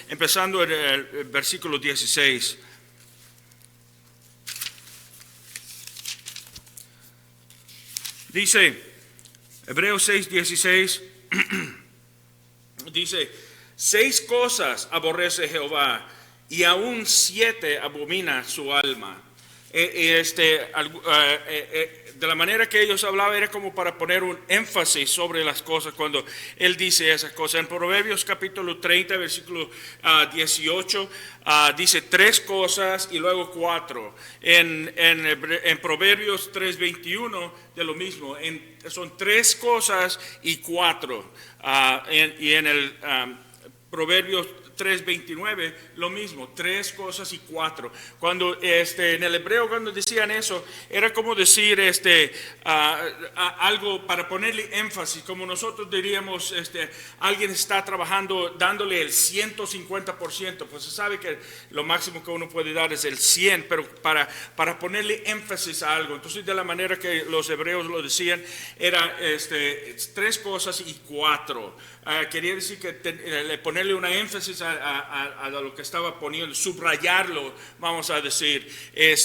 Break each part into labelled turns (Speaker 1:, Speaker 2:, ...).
Speaker 1: empezando en el versículo 16. Dice, Hebreos 6:16, dice, 6 cosas aborrece Jehová y aún 7 abomina su alma. De la manera que ellos hablaban era como para poner un énfasis sobre las cosas cuando él dice esas cosas. En Proverbios capítulo 30, versículo 18, dice 3 cosas y luego 4. En Proverbios 3:21 de lo mismo, son 3 cosas y 4. Y en el Proverbios 3:29 lo mismo, 3 cosas y 4. Cuando en el hebreo cuando decían eso era como decir algo para ponerle énfasis, como nosotros diríamos, alguien está trabajando dándole el 150%, pues se sabe que lo máximo que uno puede dar es el 100, pero para ponerle énfasis a algo. Entonces, de la manera que los hebreos lo decían era 3 cosas y 4. Quería decir que ponerle una énfasis a lo que estaba poniendo, subrayarlo, vamos a decir, y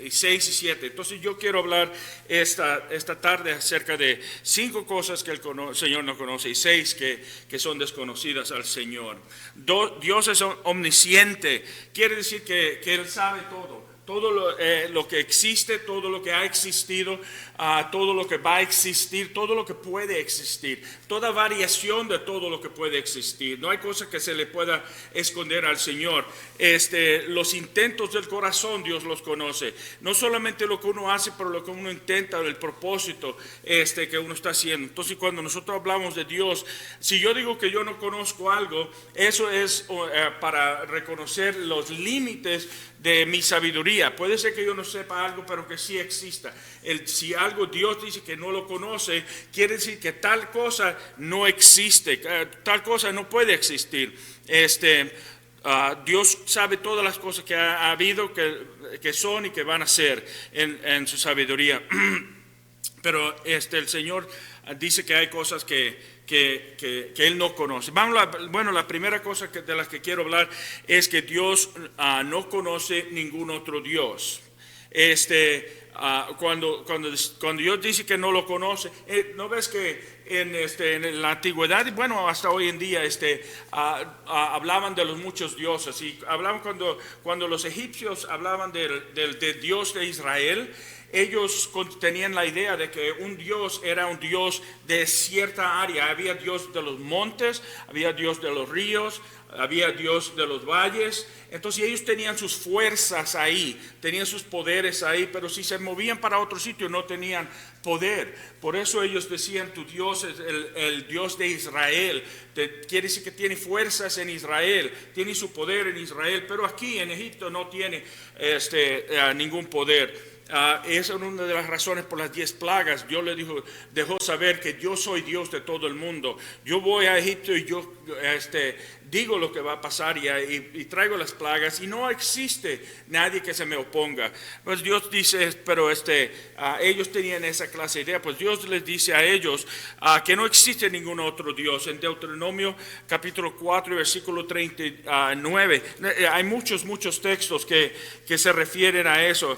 Speaker 1: 6 y 7. Entonces yo quiero hablar esta tarde acerca de 5 cosas que el Señor no conoce y 6 que son desconocidas al Señor. Dios es omnisciente, quiere decir que Él sabe todo. Todo lo que existe, todo lo que ha existido, todo lo que va a existir, todo lo que puede existir, toda variación de todo lo que puede existir. No hay cosa que se le pueda esconder al Señor. Los intentos del corazón Dios los conoce. No solamente lo que uno hace, pero lo que uno intenta, el propósito que uno está haciendo. Entonces, cuando nosotros hablamos de Dios, si yo digo que yo no conozco algo, eso es para reconocer los límites de mi sabiduría. Puede ser que yo no sepa algo, pero que sí exista. Si algo Dios dice que no lo conoce, quiere decir que tal cosa no existe, tal cosa no puede existir. Dios sabe todas las cosas que ha habido, que son y que van a ser en su sabiduría. Pero el Señor dice que hay cosas que Él no conoce. La primera cosa de las que quiero hablar es que Dios no conoce ningún otro Dios. Cuando Dios dice que no lo conoce, ¿no ves que en la antigüedad, y bueno, hasta hoy en día, hablaban de los muchos dioses? Y hablaban cuando los egipcios hablaban del Dios de Israel, ellos tenían la idea de que un Dios era un Dios de cierta área. Había Dios de los montes, había Dios de los ríos, había Dios de los valles. Entonces ellos tenían sus fuerzas ahí, tenían sus poderes ahí, pero si se movían para otro sitio no tenían poder. Por eso ellos decían, tu Dios es el Dios de Israel. Quiere decir que tiene fuerzas en Israel, tiene su poder en Israel, pero aquí en Egipto no tiene ningún poder. Esa es una de las razones por las 10 plagas. Dios le dejó saber que yo soy Dios de todo el mundo. Yo voy a Egipto y yo digo lo que va a pasar y traigo las plagas y no existe nadie que se me oponga. Pues Dios dice, pero ellos tenían esa clase de idea. Pues Dios les dice a ellos que no existe ningún otro Dios. En Deuteronomio capítulo 4 versículo 39 hay muchos textos que se refieren a eso.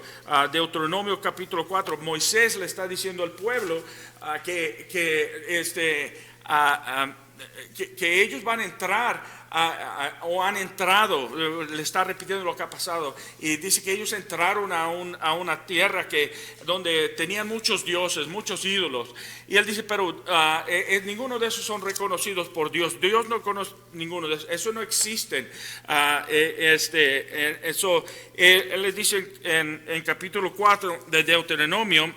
Speaker 1: Deuteronomio capítulo 4, Moisés le está diciendo al pueblo que ellos van a entrar o han entrado, le está repitiendo lo que ha pasado, y dice que ellos entraron a una tierra donde tenían muchos dioses, muchos ídolos, y él dice, pero ninguno de esos son reconocidos por Dios. Dios no conoce ninguno de esos, eso no existen. Él les dice en capítulo 4 de Deuteronomio,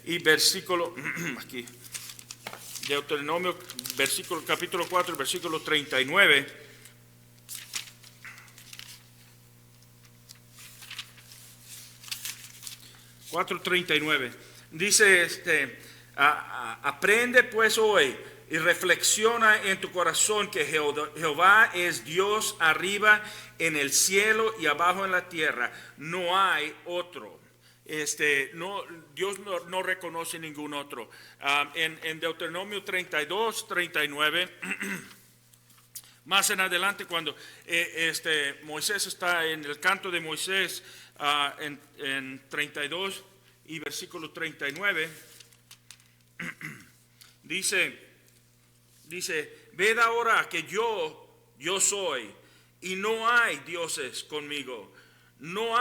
Speaker 1: y versículo aquí, Deuteronomio capítulo 4, versículo 39. Dice, aprende pues hoy y reflexiona en tu corazón que Jehová es Dios arriba en el cielo y abajo en la tierra. No hay otro. Dios no reconoce ningún otro. En Deuteronomio 32, 39 Más en adelante, cuando Moisés está en el canto de Moisés, en 32 y versículo 39, dice, ved ahora que yo soy, y no hay dioses conmigo. Yo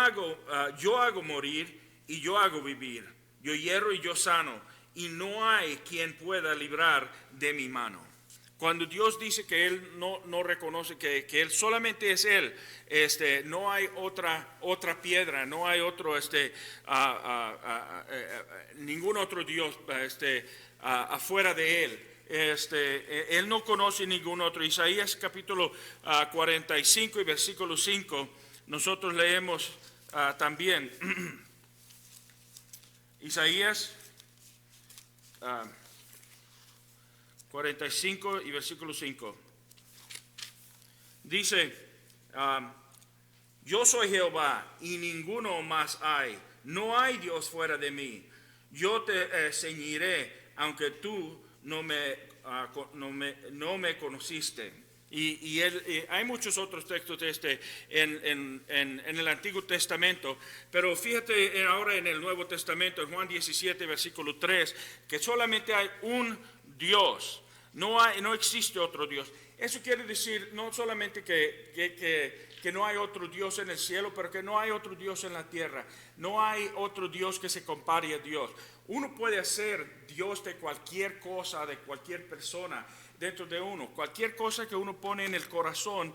Speaker 1: hago morir y yo hago vivir. Yo hierro y yo sano, y no hay quien pueda librar de mi mano. Cuando Dios dice que Él no reconoce que Él solamente es Él, no hay otra piedra, no hay otro, ningún otro Dios afuera de Él. Él no conoce ningún otro. Isaías capítulo 45 y versículo 5, nosotros leemos también. Isaías 45 y versículo 5. Dice, yo soy Jehová y ninguno más hay. No hay Dios fuera de mí. Yo te ceñiré, aunque tú no me conociste. Y hay muchos otros textos en el Antiguo Testamento, pero fíjate ahora en el Nuevo Testamento, en Juan 17, versículo 3, que solamente hay un Dios, no existe otro Dios. Eso quiere decir no solamente que no hay otro Dios en el cielo, pero que no hay otro Dios en la tierra. No hay otro Dios que se compare a Dios. Uno puede hacer Dios de cualquier cosa, de cualquier persona dentro de uno. Cualquier cosa que uno pone en el corazón,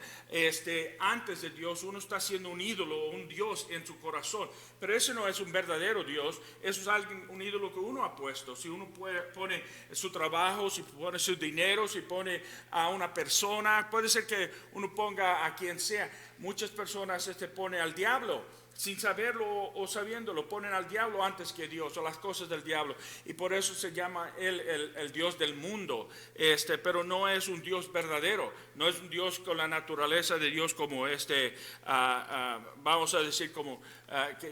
Speaker 1: antes de Dios, uno está haciendo un ídolo o un Dios en su corazón. Pero ese no es un verdadero Dios, eso es un ídolo que uno ha puesto. Si uno pone su trabajo, si pone su dinero, si pone a una persona, puede ser que uno ponga a quien sea. Muchas personas ponen al diablo. Sin saberlo o sabiéndolo, ponen al diablo antes que Dios, o las cosas del diablo, y por eso se llama él el Dios del mundo. Pero no es un Dios verdadero, no es un Dios con la naturaleza de Dios, como vamos a decir, como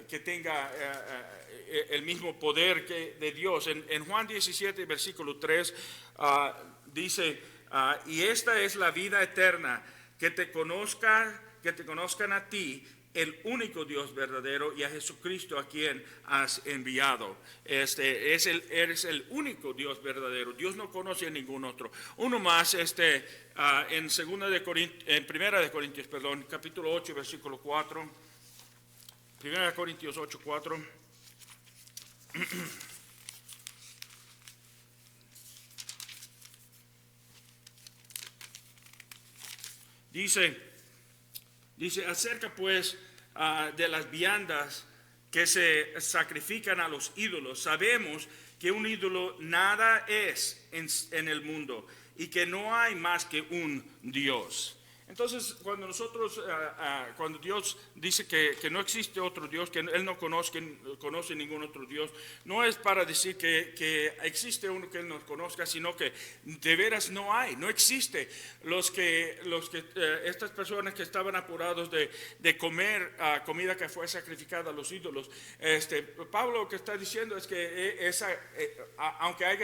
Speaker 1: que tenga el mismo poder de Dios. En Juan 17, versículo 3, dice, y esta es la vida eterna, que te conozcan a ti, el único Dios verdadero, y a Jesucristo a quien has enviado. Eres el único Dios verdadero. Dios no conoce a ningún otro. Uno más, en Primera de Corintios, capítulo 8, versículo 4. Primera de Corintios 8, 4. Dice, acerca pues de las viandas que se sacrifican a los ídolos, sabemos que un ídolo nada es en el mundo y que no hay más que un Dios. Entonces, cuando Dios dice que no existe otro Dios, que Él no conoce ningún otro Dios, no es para decir que existe uno que Él no conozca, sino que de veras no existe. Estas personas que estaban apurados de comer comida que fue sacrificada a los ídolos, Pablo lo que está diciendo es que aunque ha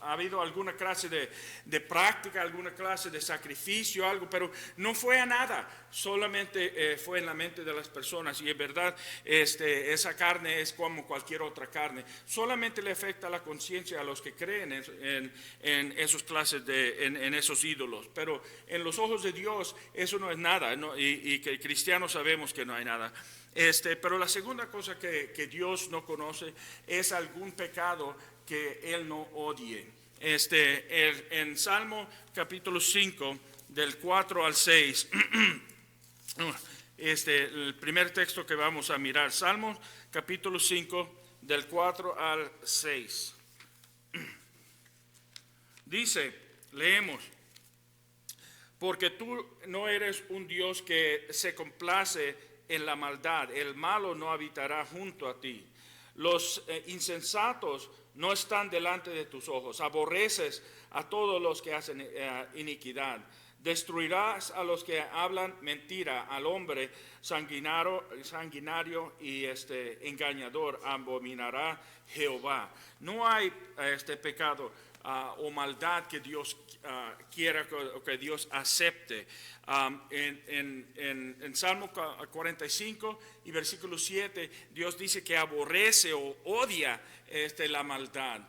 Speaker 1: habido alguna clase de práctica, alguna clase de sacrificio, algo, pero no fue a nada, solamente fue en la mente de las personas. Y en verdad esa carne es como cualquier otra carne, solamente le afecta la conciencia a los que creen en esas clases en esos ídolos, pero en los ojos de Dios eso no es nada, ¿no? Y que cristianos sabemos que no hay nada. Pero la segunda cosa que Dios no conoce es algún pecado que Él no odie. En Salmo capítulo 5, del 4 al 6, el primer texto que vamos a mirar, Salmo capítulo 5, del 4 al 6. Dice, leemos, porque tú no eres un Dios que se complace en la maldad, el malo no habitará junto a ti. Los insensatos no están delante de tus ojos, aborreces a todos los que hacen iniquidad. Destruirás a los que hablan mentira, al hombre sanguinario y engañador abominará Jehová. No hay pecado o maldad que Dios quiera o que Dios acepte. En Salmo 45 y versículo 7, Dios dice que aborrece o odia la maldad.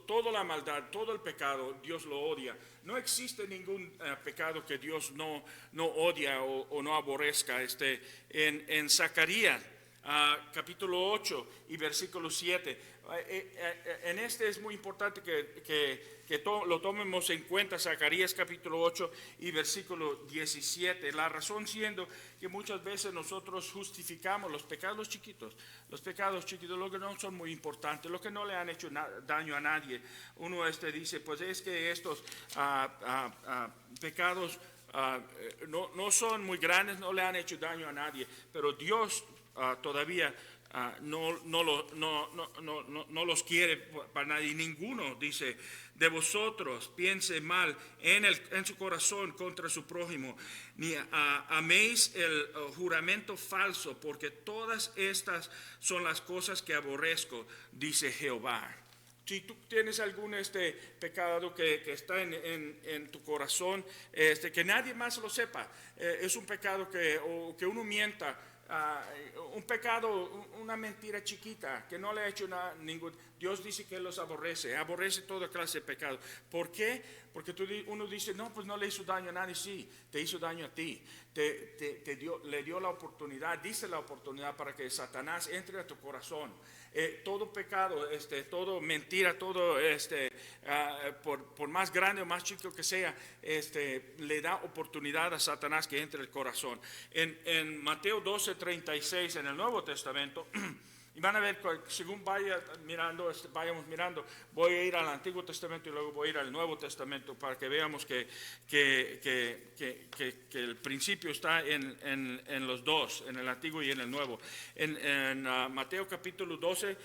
Speaker 1: Toda la maldad, todo el pecado, Dios lo odia. No existe ningún pecado que Dios no odia o no aborrezca. En Zacarías capítulo 8 y versículo 7, en es muy importante que lo tomemos en cuenta. Zacarías capítulo 8 y versículo 17, la razón siendo que muchas veces nosotros justificamos los pecados chiquitos, los que no son muy importantes, los que no le han hecho daño a nadie. Uno dice, pues es que estos pecados no son muy grandes, no le han hecho daño a nadie, pero Dios todavía no los quiere para nadie. Ninguno, dice, de vosotros piense mal en su corazón contra su prójimo, ni améis el juramento falso, porque todas estas son las cosas que aborrezco, dice Jehová. Si tú tienes algún pecado que está en tu corazón, que nadie más lo sepa, es un pecado que uno mienta, un pecado, una mentira chiquita que no le ha hecho ningún. Dios dice que los aborrece toda clase de pecado. ¿Por qué? Porque uno dice, no, pues no le hizo daño a nadie. Sí, te hizo daño a ti. Le dio la oportunidad, dice la oportunidad para que Satanás entre a tu corazón. Todo pecado, todo mentira, todo por más grande o más chico que sea, le da oportunidad a Satanás que entre el corazón. En Mateo 12:36, en el Nuevo Testamento, y van a ver, según vayamos mirando, voy a ir al Antiguo Testamento y luego voy a ir al Nuevo Testamento para que veamos que el principio está en los dos, en el Antiguo y en el Nuevo. En Mateo capítulo 12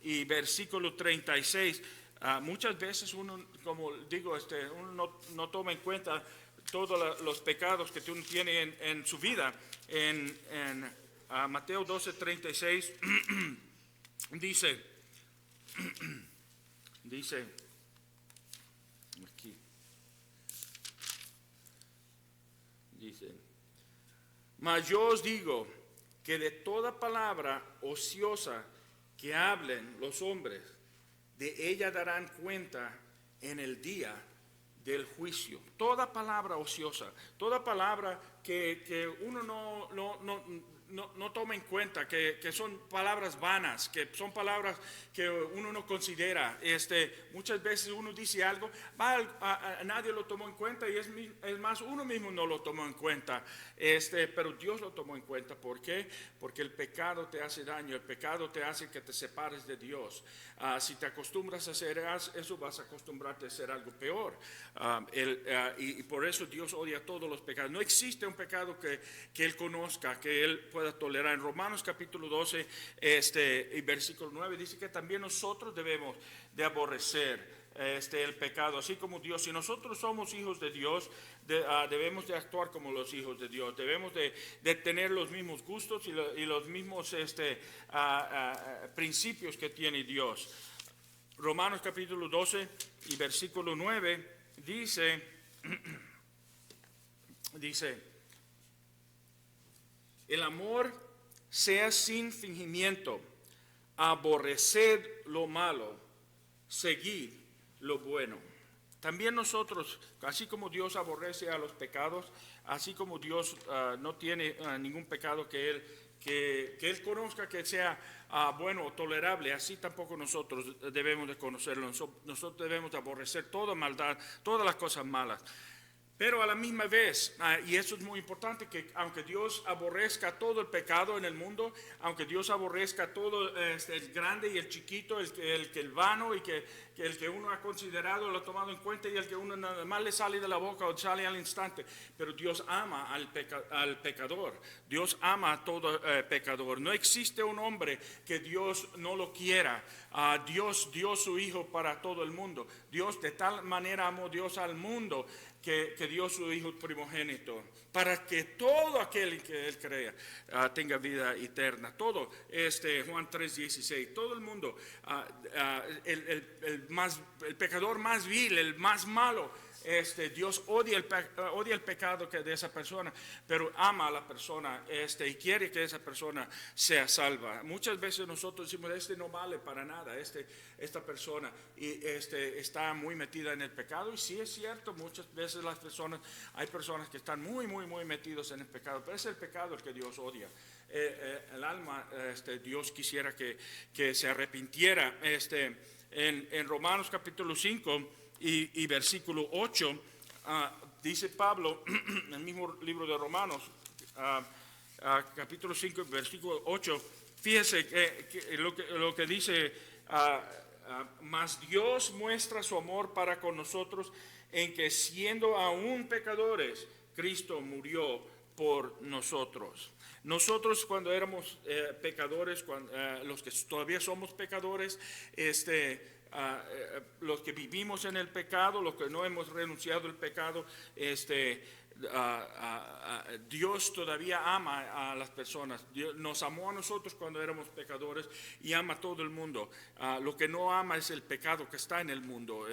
Speaker 1: y versículo 36, muchas veces uno, como digo, uno no toma en cuenta todos los pecados que uno tiene en su vida. En Mateo 12:36 dice aquí, mas yo os digo que de toda palabra ociosa que hablen los hombres, de ella darán cuenta en el día del juicio. Toda palabra ociosa, toda palabra que uno no toma en cuenta, que son palabras vanas, que son palabras que uno no considera. Muchas veces uno dice algo, nadie lo tomó en cuenta, y es más, uno mismo no lo tomó en cuenta, pero Dios lo tomó en cuenta. ¿Por qué? Porque el pecado te hace daño, el pecado te hace que te separes de Dios. Si te acostumbras a hacer eso, vas a acostumbrarte a hacer algo peor. Y por eso Dios odia todos los pecados. No existe un pecado que Él conozca, que Él pueda tolerar. En Romanos capítulo 12 y versículo 9 dice que también nosotros debemos de aborrecer el pecado, así como Dios. Si nosotros somos hijos de Dios, debemos de actuar como los hijos de Dios. Debemos de tener los mismos gustos y los mismos principios que tiene Dios. Romanos capítulo 12 y versículo 9 dice, el amor sea sin fingimiento, aborreced lo malo, seguid lo bueno. También nosotros, así como Dios aborrece a los pecados, así como Dios no tiene ningún pecado que Él conozca que sea bueno o tolerable, así tampoco nosotros debemos de conocerlo. Nosotros debemos de aborrecer toda maldad, todas las cosas malas. Pero a la misma vez, y eso es muy importante, que aunque Dios aborrezca todo el pecado en el mundo, aunque Dios aborrezca todo el grande y el chiquito, el vano y el que uno ha considerado, lo ha tomado en cuenta, y el que uno nada más le sale de la boca o sale al instante, pero Dios ama al pecador. Dios ama a todo pecador. No existe un hombre que Dios no lo quiera. Dios dio su Hijo para todo el mundo. Dios de tal manera amó Dios al mundo que dio su Hijo primogénito, para que todo aquel en que Él crea tenga vida eterna. Todo, Juan 3:16, todo el mundo, el pecador más vil, el más malo, Dios odia el pecado de esa persona, pero ama a la persona y quiere que esa persona sea salva. Muchas veces nosotros decimos, no vale para nada, esta persona y está muy metida en el pecado, y sí es cierto, muchas veces hay personas que están muy metidos en el pecado, pero es el pecado el que Dios odia. El alma, Dios quisiera que se arrepintiera. En Romanos capítulo 5 y versículo 8, dice Pablo, en el mismo libro de Romanos, capítulo 5, versículo 8, fíjese lo que dice, mas Dios muestra su amor para con nosotros en que siendo aún pecadores, Cristo murió por nosotros. Nosotros cuando éramos pecadores, los que todavía somos pecadores, los que vivimos en el pecado, los que no hemos renunciado al pecado, Dios todavía ama a las personas. Dios nos amó a nosotros cuando éramos pecadores y ama a todo el mundo. Lo que no ama es el pecado que está en el mundo.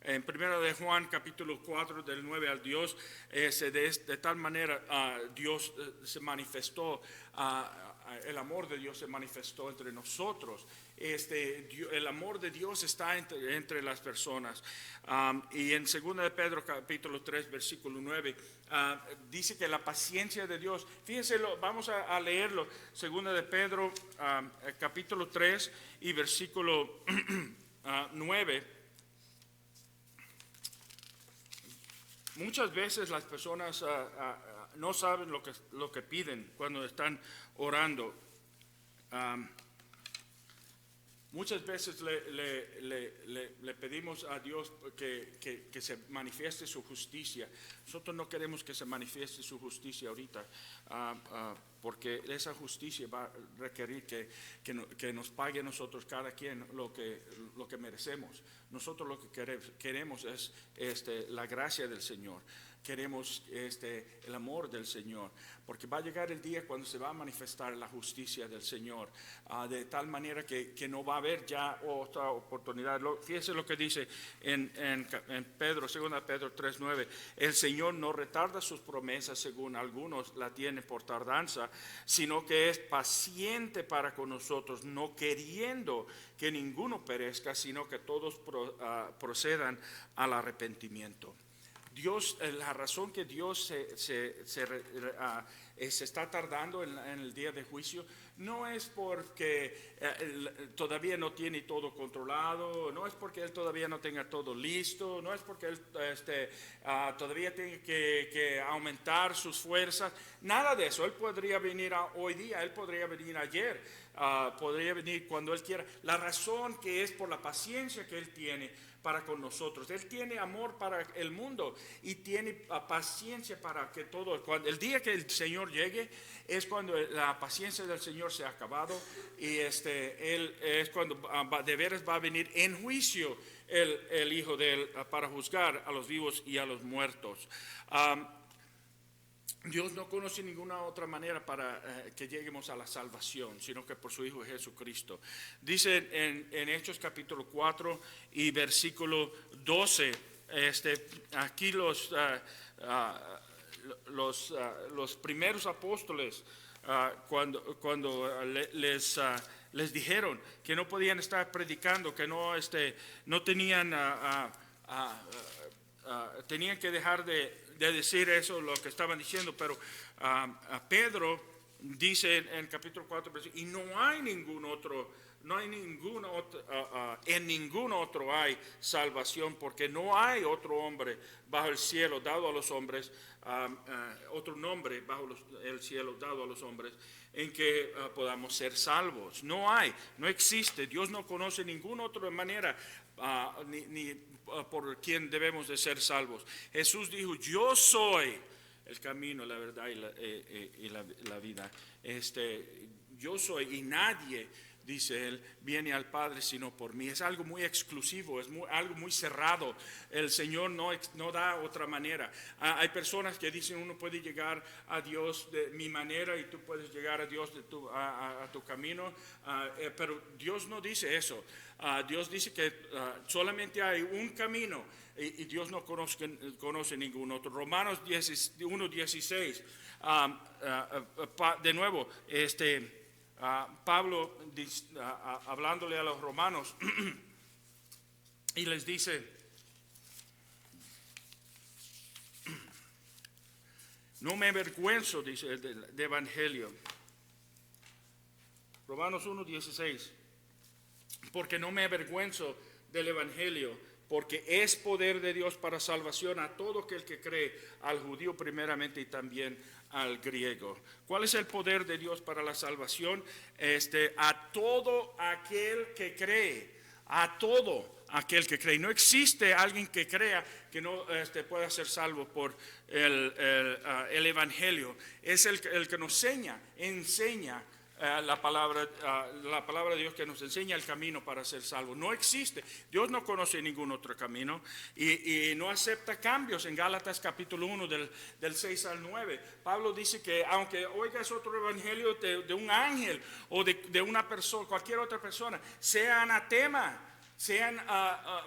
Speaker 1: En 1 de Juan capítulo 4 del 9 al 10, de tal manera Dios se manifestó, el amor de Dios se manifestó entre nosotros. El amor de Dios está entre las personas. Y en 2 de Pedro capítulo 3 versículo 9 dice que la paciencia de Dios, fíjense, vamos a leerlo. 2 de Pedro capítulo 3 y versículo 9. Muchas veces las personas no saben lo que piden cuando están orando. Muchas veces le pedimos a Dios que se manifieste su justicia. Nosotros no queremos que se manifieste su justicia ahorita, porque esa justicia va a requerir que nos pague a nosotros cada quien lo que merecemos. Nosotros lo que queremos es la gracia del Señor. Queremos el amor del Señor, porque va a llegar el día cuando se va a manifestar la justicia del Señor, de tal manera que no va a haber ya otra oportunidad. Fíjese lo que dice en Pedro, 2 Pedro 3:9, el Señor no retarda sus promesas según algunos la tienen por tardanza, sino que es paciente para con nosotros, no queriendo que ninguno perezca, sino que todos procedan al arrepentimiento. Dios, la razón que Dios se está tardando en el día de juicio no es porque todavía no tiene todo controlado, no es porque Él todavía no tenga todo listo, no es porque Él todavía tiene que aumentar sus fuerzas, nada de eso. Él podría venir hoy día, Él podría venir ayer, podría venir cuando Él quiera. La razón que es por la paciencia que Él tiene para con nosotros. Él tiene amor para el mundo y tiene paciencia para que todo, el día que el Señor llegue es cuando la paciencia del Señor se ha acabado, y Él es cuando de veras va a venir en juicio el Hijo de Él para juzgar a los vivos y a los muertos. Dios no conoce ninguna otra manera para que lleguemos a la salvación, sino que por su Hijo Jesucristo. Dice en Hechos capítulo 4 y versículo 12, aquí los primeros apóstoles, cuando les dijeron que no podían estar predicando, que no tenían... tenían que dejar de decir eso, lo que estaban diciendo, pero Pedro dice en capítulo 4, y no hay ningún otro, en ningún otro hay salvación, porque no hay otro hombre bajo el cielo dado a los hombres, otro nombre bajo el cielo dado a los hombres en que podamos ser salvos. No existe. Dios no conoce ninguna otra manera ni por quien debemos de ser salvos. Jesús dijo: yo soy el camino, la verdad y la vida. Yo soy, y nadie dice él, viene al Padre sino por mí. Es algo muy exclusivo, es algo muy cerrado. El Señor no da otra manera. Hay personas que dicen uno puede llegar a Dios de mi manera y tú puedes llegar a Dios de a tu camino, pero Dios no dice eso. Dios dice que solamente hay un camino y Dios no conoce ningún otro. Romanos 1:16, de nuevo, Pablo hablándole a los romanos y les dice, no me avergüenzo, dice, de evangelio. Romanos 1:16, porque no me avergüenzo del evangelio, porque es poder de Dios para salvación a todo aquel que cree, al judío primeramente y también al griego. ¿Cuál es el poder de Dios para la salvación? A todo aquel que cree, a todo aquel que cree. No existe alguien que crea que no pueda ser salvo por el evangelio. Es el que nos enseña la palabra de Dios, que nos enseña el camino para ser salvo. No existe, Dios no conoce ningún otro camino y no acepta cambios. En Gálatas capítulo 1 del 6 al 9, Pablo dice que aunque oigas otro evangelio de un ángel o de una persona, cualquier otra persona, sea anatema, sean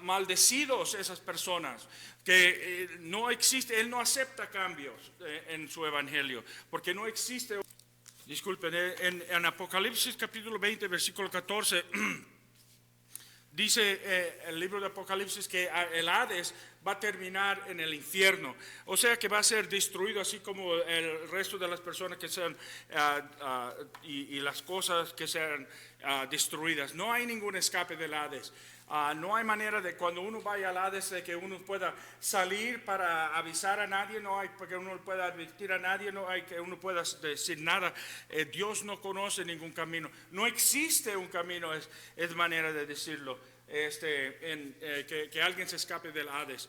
Speaker 1: maldecidos esas personas, que no existe, él no acepta cambios en su evangelio, porque no existe. Disculpen, en Apocalipsis capítulo 20, versículo 14, dice el libro de Apocalipsis que el Hades va a terminar en el infierno. O sea que va a ser destruido así como el resto de las personas que sean y las cosas que sean destruidas. No hay ningún escape del Hades. No hay manera de cuando uno vaya al Hades de que uno pueda salir para avisar a nadie, no hay que uno pueda advertir a nadie, no hay que uno pueda decir nada. Dios no conoce ningún camino, no existe un camino, es manera de decirlo, que alguien se escape del Hades.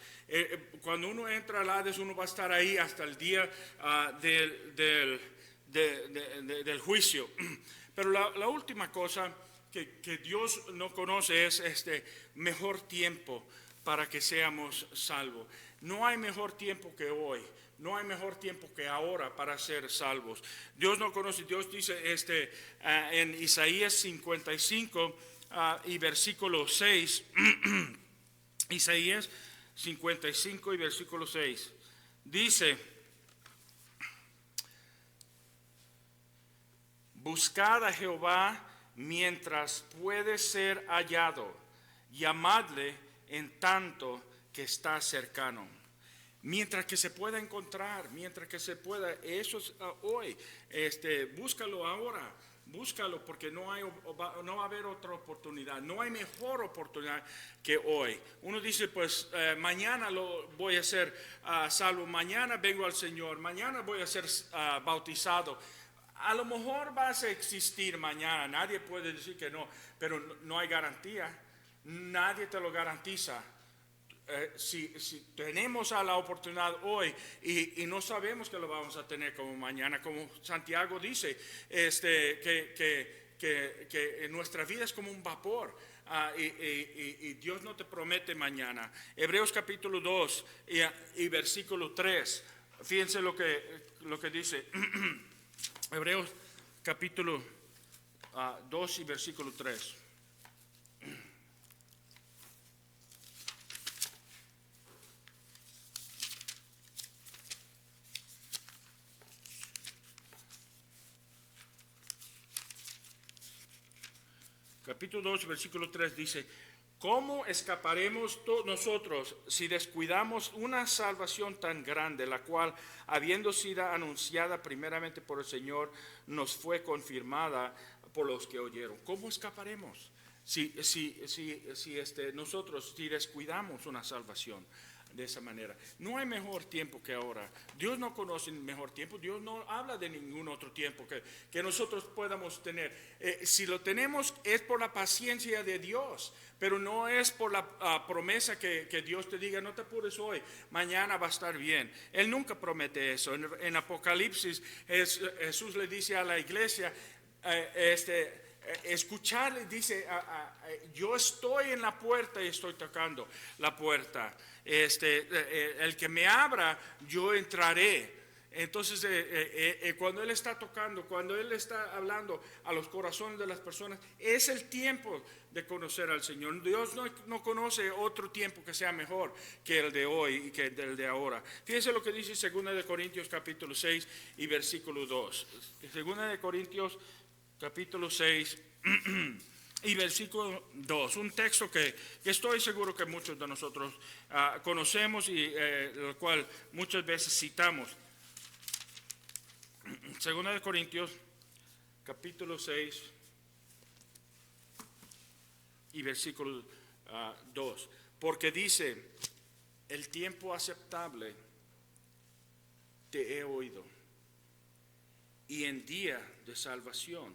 Speaker 1: Cuando uno entra al Hades, uno va a estar ahí hasta el día del juicio. Pero la última cosa que Dios no conoce es mejor tiempo para que seamos salvos. No hay mejor tiempo que hoy, no hay mejor tiempo que ahora para ser salvos. Dios no conoce, Dios dice en Isaías 55 y versículo 6, Isaías 55 y versículo 6, dice: buscad a Jehová mientras puede ser hallado, llamadle en tanto que está cercano. Mientras que se pueda encontrar, mientras que se pueda, eso es hoy. Búscalo ahora, búscalo, porque no va a haber otra oportunidad, no hay mejor oportunidad que hoy. Uno dice, pues mañana lo voy a ser salvo, mañana vengo al Señor, mañana voy a ser bautizado. A lo mejor vas a existir mañana, nadie puede decir que no, pero no hay garantía, nadie te lo garantiza. Si tenemos a la oportunidad hoy y no sabemos que lo vamos a tener como mañana, como Santiago dice, que nuestra vida es como un vapor. Y Dios no te promete mañana. Hebreos capítulo 2 y versículo 3, fíjense lo que dice. Hebreos capítulo 2 y versículo 3. Capítulo 2, versículo 3 dice: ¿cómo escaparemos nosotros si descuidamos una salvación tan grande, la cual, habiendo sido anunciada primeramente por el Señor, nos fue confirmada por los que oyeron? ¿Cómo escaparemos si nosotros descuidamos una salvación de esa manera? No hay mejor tiempo que ahora. Dios no conoce mejor tiempo. Dios no habla de ningún otro tiempo que nosotros podamos tener. Si lo tenemos es por la paciencia de Dios, pero no es por la promesa que Dios te diga, no te apures hoy, mañana va a estar bien. Él nunca promete eso. En Apocalipsis Jesús le dice a la iglesia, escuchar, dice, yo estoy en la puerta y estoy tocando la puerta. El que me abra, yo entraré. Entonces, cuando Él está tocando, cuando Él está hablando a los corazones de las personas, es el tiempo de conocer al Señor. Dios no conoce otro tiempo que sea mejor que el de hoy y que el de ahora. Fíjense lo que dice 2 de Corintios capítulo 6 y versículo 2. 2 de Corintios capítulo 6 y versículo 2, un texto que estoy seguro que muchos de nosotros conocemos y el cual muchas veces citamos. Segunda de Corintios, capítulo 6 y versículo 2. Porque dice, el tiempo aceptable te he oído, y en día de salvación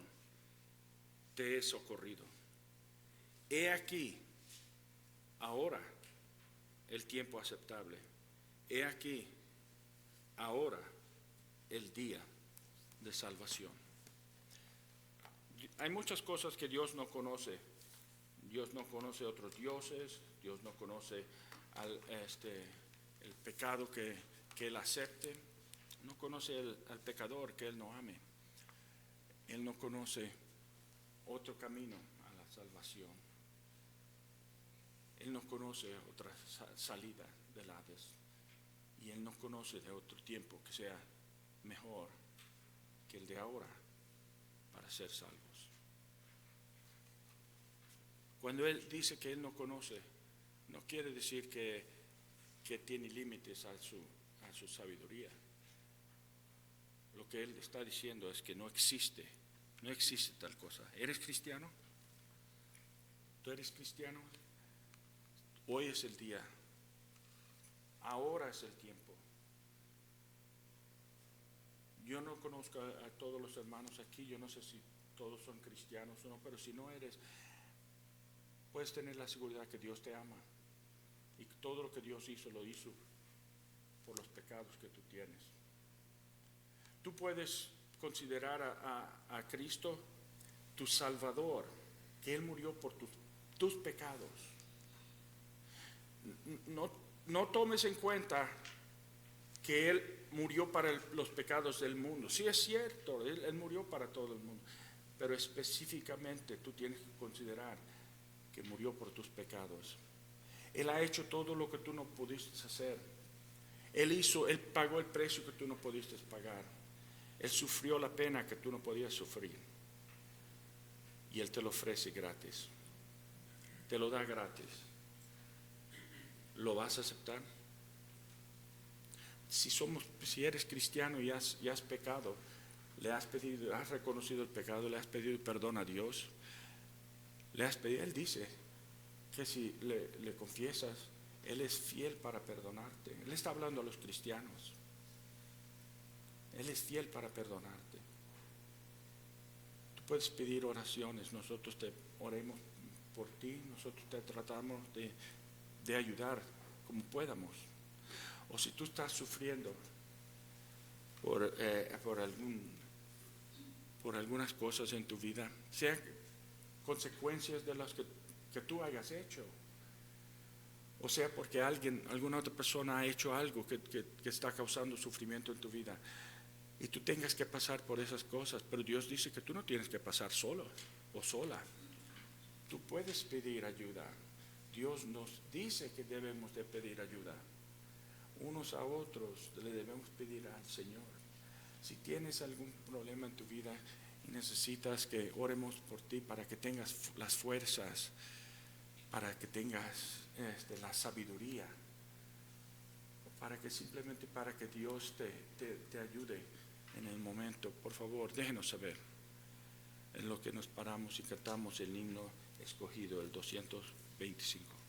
Speaker 1: te he socorrido. He aquí, ahora, el tiempo aceptable. He aquí, ahora, el día de salvación. Hay muchas cosas que Dios no conoce. Dios no conoce otros dioses. Dios no conoce el pecado que Él acepte. No conoce al pecador que Él no ame. Él no conoce otro camino a la salvación. Él no conoce otra salida del Hades. Y Él no conoce de otro tiempo que sea mejor que el de ahora para ser salvos. Cuando Él dice que Él no conoce, no quiere decir que tiene límites a su sabiduría. Lo que Él está diciendo es que no existe tal cosa. ¿Eres cristiano? ¿Tú eres cristiano? Hoy es el día. Ahora es el tiempo. Yo no conozco a todos los hermanos aquí, yo no sé si todos son cristianos o no, pero si no eres, puedes tener la seguridad que Dios te ama y que todo lo que Dios hizo, lo hizo por los pecados que tú tienes. Tú puedes considerar a Cristo tu Salvador, que Él murió por tus pecados. No tomes en cuenta que Él murió para los pecados del mundo. Sí es cierto, Él murió para todo el mundo, pero específicamente tú tienes que considerar que murió por tus pecados. Él ha hecho todo lo que tú no pudiste hacer. Él pagó el precio que tú no pudiste pagar. Él sufrió la pena que tú no podías sufrir. Y Él te lo ofrece gratis. Te lo da gratis. ¿Lo vas a aceptar? Si eres cristiano y has pecado, has reconocido el pecado, le has pedido perdón a Dios, Él dice que si le confiesas, Él es fiel para perdonarte. Él está hablando a los cristianos. Él es fiel para perdonarte. Tú puedes pedir oraciones, nosotros te oremos por ti, nosotros te tratamos de ayudar como podamos. O si tú estás sufriendo por algunas cosas en tu vida, sea consecuencias de las que tú hayas hecho, o sea porque alguna otra persona ha hecho algo que está causando sufrimiento en tu vida, y tú tengas que pasar por esas cosas, pero Dios dice que tú no tienes que pasar solo o sola. Tú puedes pedir ayuda. Dios nos dice que debemos de pedir ayuda. Unos a otros le debemos pedir al Señor. Si tienes algún problema en tu vida y necesitas que oremos por ti para que tengas las fuerzas, para que tengas la sabiduría, para que Dios te ayude en el momento, por favor, déjenos saber. En lo que nos paramos y cantamos el himno escogido, el 225.